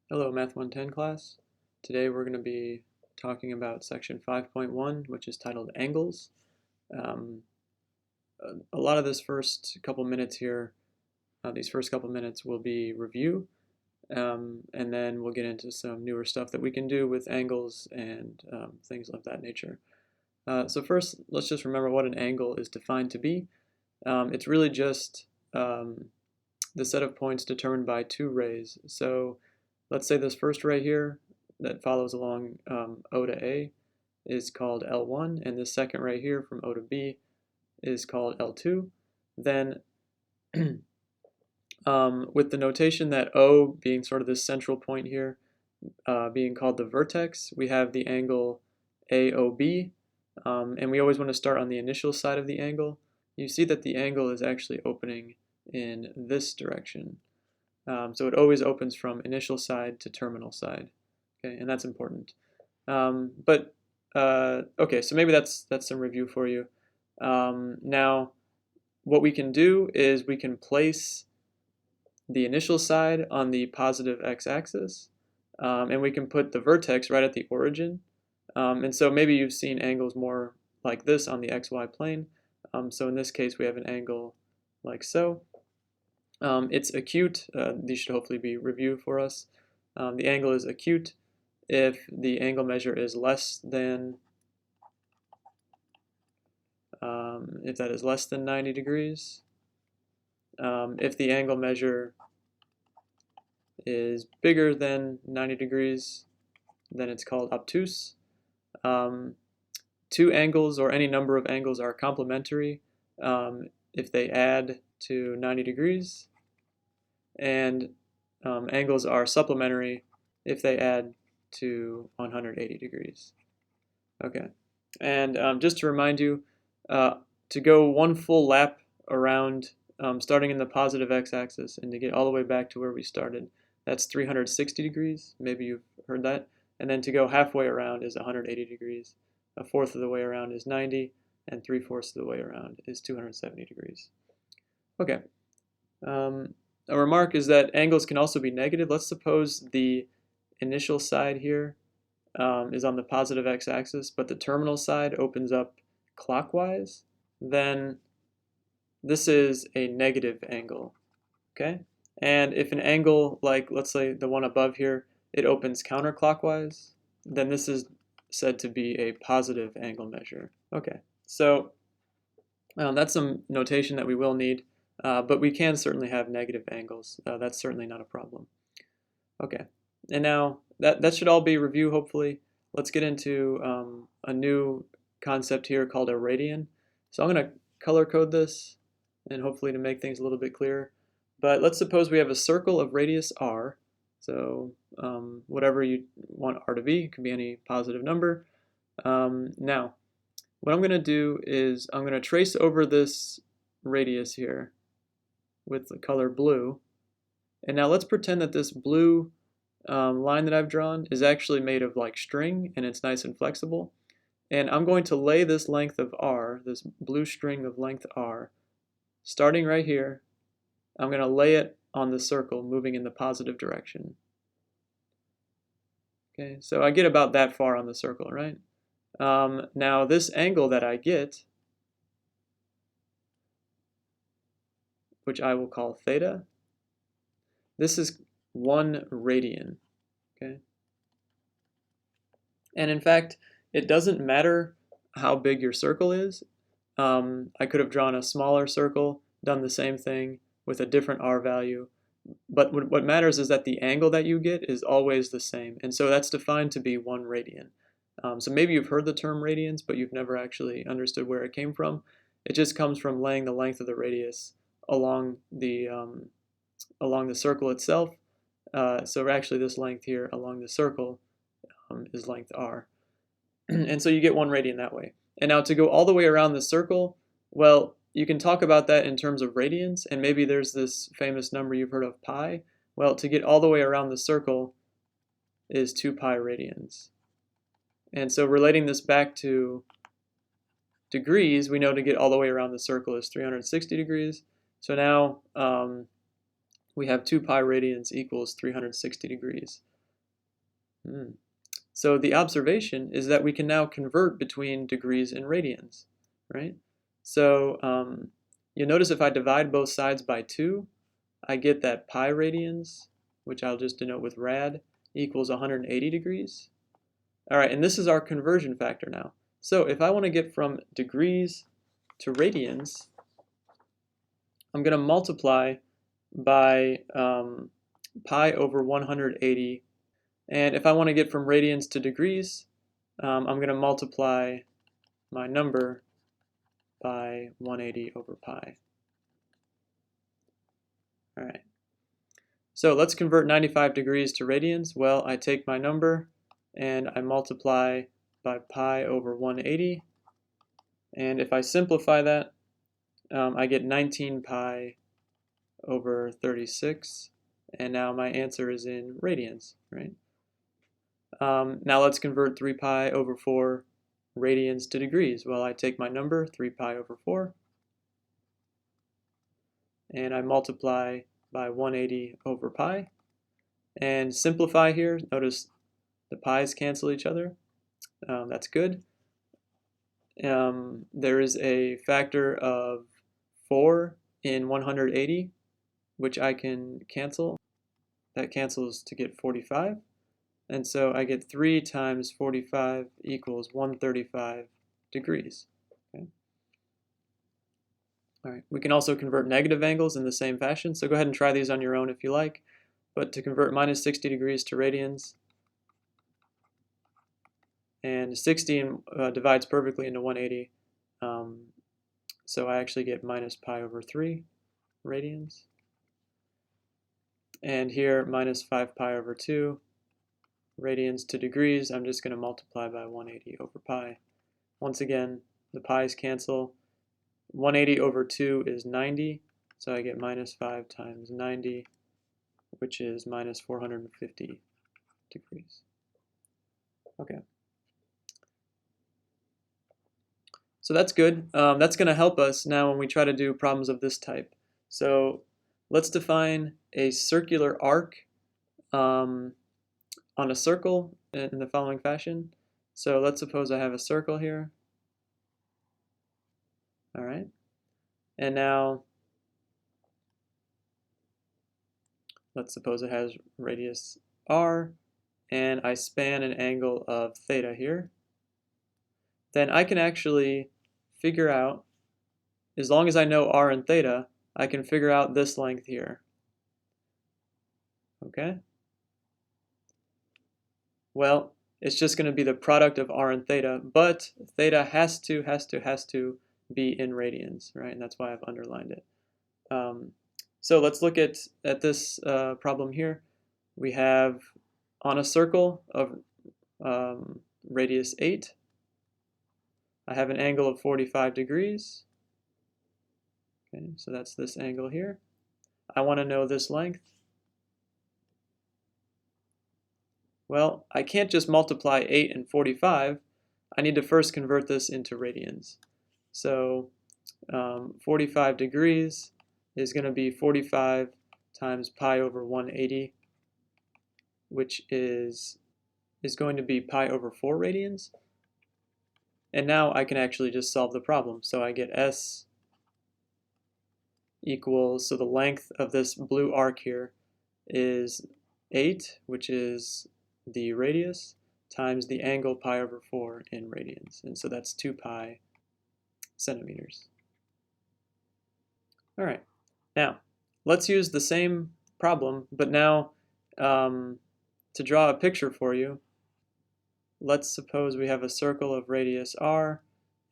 Hello, Math 110 class. Today we're going to be talking about section 5.1, which is titled Angles. Um, a lot of this first couple minutes here, these first couple minutes will be review, and then we'll get into some newer stuff that we can do with angles and things of that nature. So first, let's just remember what an angle is defined to be. It's really just the set of points determined by two rays. So let's say this first ray here that follows along O to A is called L1, and this second ray here from O to B is called L2. Then with the notation that O being sort of this central point here, being called the vertex, we have the angle AOB, and we always want to start on the initial side of the angle. You see that the angle is actually opening in this direction. So it always opens from initial side to terminal side, okay, and that's important. Okay, so maybe that's some review for you. Now, what we can do is we can place the initial side on the positive x-axis, and we can put the vertex right at the origin. And so maybe you've seen angles more like this on the xy plane. So in this case, we have an angle like so. It's acute. These should hopefully be review for us. The angle is acute if the angle measure is less than, if that is less than 90 degrees. If the angle measure is bigger than 90 degrees, then it's called obtuse. Two angles or any number of angles are complementary if they add to 90 degrees, and angles are supplementary if they add to 180 degrees. Okay, and just to remind you, to go one full lap around, starting in the positive x-axis and to get all the way back to where we started, that's 360 degrees. Maybe you've heard that. And then to go halfway around is 180 degrees. A fourth of the way around is 90, and 3/4 of the way around is 270 degrees. Okay. A remark is that angles can also be negative. Let's suppose the initial side here is on the positive x-axis, but the terminal side opens up clockwise. Then this is a negative angle. Okay? And if an angle, like let's say the one above here, it opens counterclockwise, then this is said to be a positive angle measure. Okay, so that's some notation that we will need, but we can certainly have negative angles. That's certainly not a problem. Okay, and now that should all be review, hopefully. Let's get into a new concept here called a radian. So I'm going to color code this, and hopefully to make things a little bit clearer. But let's suppose we have a circle of radius r. So whatever you want r to be, it can be any positive number. Now, what I'm going to do is I'm going to trace over this radius here with the color blue. And now let's pretend that this blue line that I've drawn is actually made of like string, and it's nice and flexible. And I'm going to lay this length of r, this blue string of length r, starting right here. I'm going to lay it on the circle moving in the positive direction. Okay, so I get about that far on the circle, right? Now this angle that I get, which I will call theta, this is 1 radian. Okay? And in fact, it doesn't matter how big your circle is. I could have drawn a smaller circle, done the same thing with a different r value. But what matters is that the angle that you get is always the same. And so that's defined to be 1 radian. So maybe you've heard the term radians, but you've never actually understood where it came from. It just comes from laying the length of the radius along the circle itself. So actually this length here along the circle is length r. And so you get 1 radian that way. And now to go all the way around the circle, well, you can talk about that in terms of radians, and maybe there's this famous number you've heard of, pi. Well, to get all the way around the circle is 2 pi radians. And so relating this back to degrees, we know to get all the way around the circle is 360 degrees. So now we have 2 pi radians equals 360 degrees. So the observation is that we can now convert between degrees and radians, right? So you'll notice if I divide both sides by 2, I get that pi radians, which I'll just denote with rad, equals 180 degrees. All right, and this is our conversion factor now. So if I want to get from degrees to radians, I'm going to multiply by pi over 180. And if I want to get from radians to degrees, I'm going to multiply my number by 180 over pi. All right. So let's convert 95 degrees to radians. Well, I take my number and I multiply by pi over 180. And if I simplify that, I get 19 pi over 36. And now my answer is in radians, right? Now let's convert 3 pi over 4 radians to degrees. Well, I take my number, 3 pi over 4, and I multiply by 180 over pi. And simplify here. Notice the pi's cancel each other. That's good. There is a factor of 4 in 180, which I can cancel. That cancels to get 45. And so I get 3 times 45 equals 135 degrees. Okay. All right. We can also convert negative angles in the same fashion. So go ahead and try these on your own if you like. But to convert minus 60 degrees to radians, and 60 divides perfectly into 180. So I actually get minus pi over 3 radians. And here, minus 5 pi over 2 radians to degrees. I'm just going to multiply by 180 over pi. Once again, the pi's cancel. 180 over 2 is 90, so I get minus 5 times 90, which is minus 450 degrees. Okay. So that's good. That's going to help us now when we try to do problems of this type. So let's define a circular arc on a circle in the following fashion. So let's suppose I have a circle here. All right. And now let's suppose it has radius r, and I span an angle of theta here. Then I can actually figure out, as long as I know r and theta, I can figure out this length here. Okay? Well, it's just going to be the product of r and theta, but theta has to be in radians, right? And that's why I've underlined it. So let's look at this problem here. We have on a circle of radius 8, I have an angle of 45 degrees. Okay, so that's this angle here. I want to know this length. Well, I can't just multiply 8 and 45. I need to first convert this into radians. So 45 degrees is going to be 45 times pi over 180, which is going to be pi over 4 radians. And now I can actually just solve the problem. So I get S equals, so the length of this blue arc here is 8, which is the radius, times the angle pi over 4 in radians. And so that's 2 pi centimeters. All right. Now, let's use the same problem, but now to draw a picture for you, let's suppose we have a circle of radius r,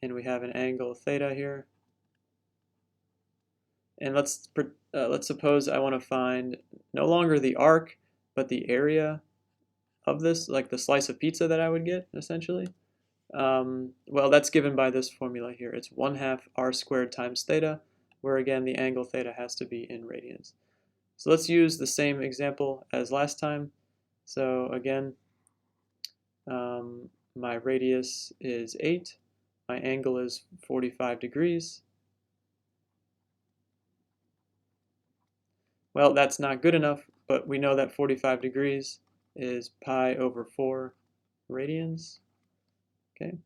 and we have an angle theta here. And let's suppose I want to find no longer the arc, but the area of this, like the slice of pizza that I would get, essentially. Well, that's given by this formula here. It's 1/2 r squared times theta, where again the angle theta has to be in radians. So let's use the same example as last time. So again, my radius is 8, my angle is 45 degrees. Well, that's not good enough, but we know that 45 degrees is pi over 4 radians. Okay,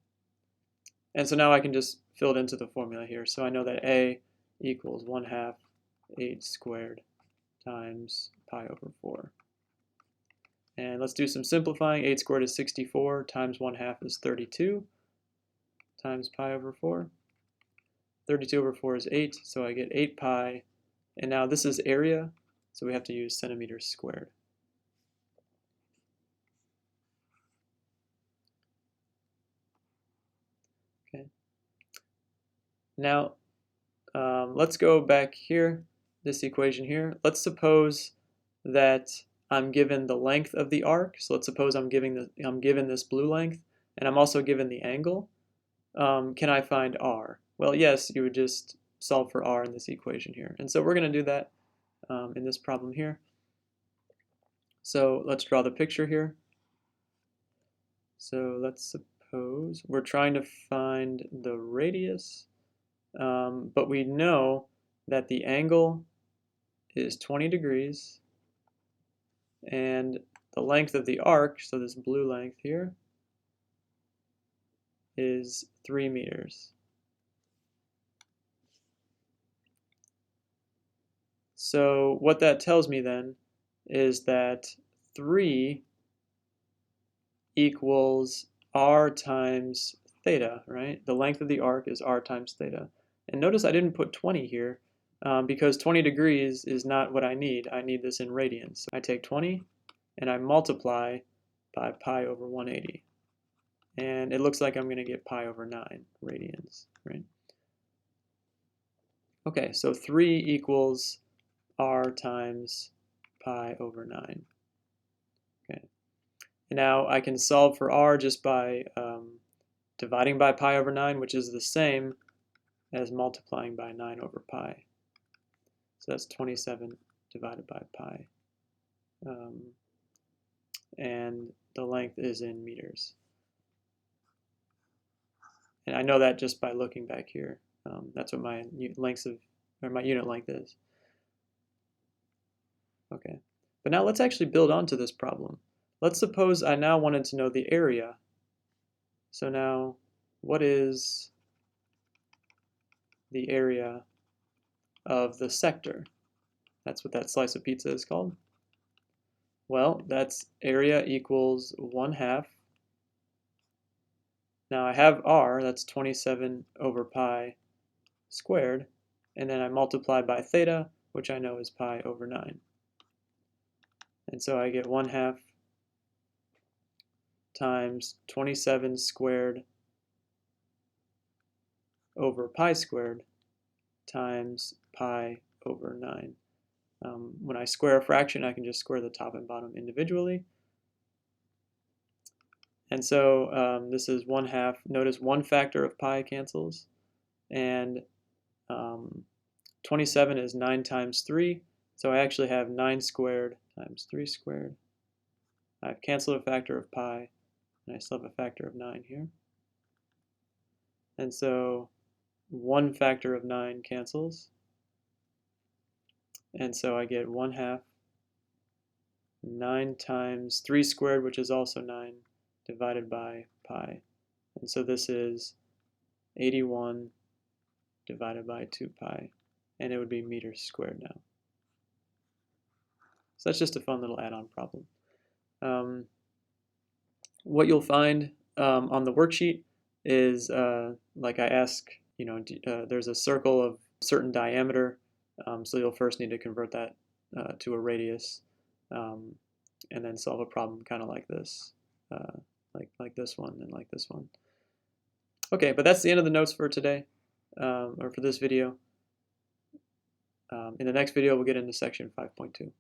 and so now I can just fill it into the formula here. So I know that A equals 1/2 8 squared times pi over 4. And let's do some simplifying. 8 squared is 64, times 1/2 is 32, times pi over 4. 32 over 4 is 8, so I get 8 pi. And now this is area, so we have to use centimeters squared. Okay. Now, let's go back here, this equation here. Let's suppose that I'm given the length of the arc. So let's suppose I'm given this blue length, and I'm also given the angle. Can I find r? Well, yes, you would just solve for r in this equation here. And so we're going to do that in this problem here. So let's draw the picture here. So let's suppose we're trying to find the radius, but we know that the angle is 20 degrees, and the length of the arc, so this blue length here, is 3 meters. So what that tells me then is that 3 equals r times theta, right? The length of the arc is r times theta. And notice I didn't put 20 here because 20 degrees is not what I need. I need this in radians. I take 20 and I multiply by pi over 180. And it looks like I'm going to get pi over 9 radians, right? Okay, so 3 equals r times pi over 9. Okay. And now I can solve for r just by dividing by pi over 9, which is the same as multiplying by 9 over pi. So that's 27 divided by pi. And the length is in meters. And I know that just by looking back here. That's what my unit length is. Okay, but now let's actually build onto this problem. Let's suppose I now wanted to know the area. So now, what is the area of the sector? That's what that slice of pizza is called. Well, that's area equals 1/2. Now I have r, that's 27 over pi squared, and then I multiply by theta, which I know is pi over 9. And so I get 1/2 times 27 squared over pi squared times pi over 9. When I square a fraction, I can just square the top and bottom individually. And so this is 1/2. Notice one factor of pi cancels. And 27 is 9 times 3. So I actually have 9 squared times 3 squared. I've canceled a factor of pi, and I still have a factor of 9 here. And so one factor of 9 cancels. And so I get 1/2 9 times 3 squared, which is also 9, divided by pi. And so this is 81 divided by 2 pi. And it would be meters squared now. So that's just a fun little add-on problem. What you'll find on the worksheet is, like I ask, there's a circle of certain diameter, so you'll first need to convert that to a radius, and then solve a problem kind of like this, like this one and like this one. Okay, but that's the end of the notes for today, or for this video. In the next video, we'll get into section 5.2.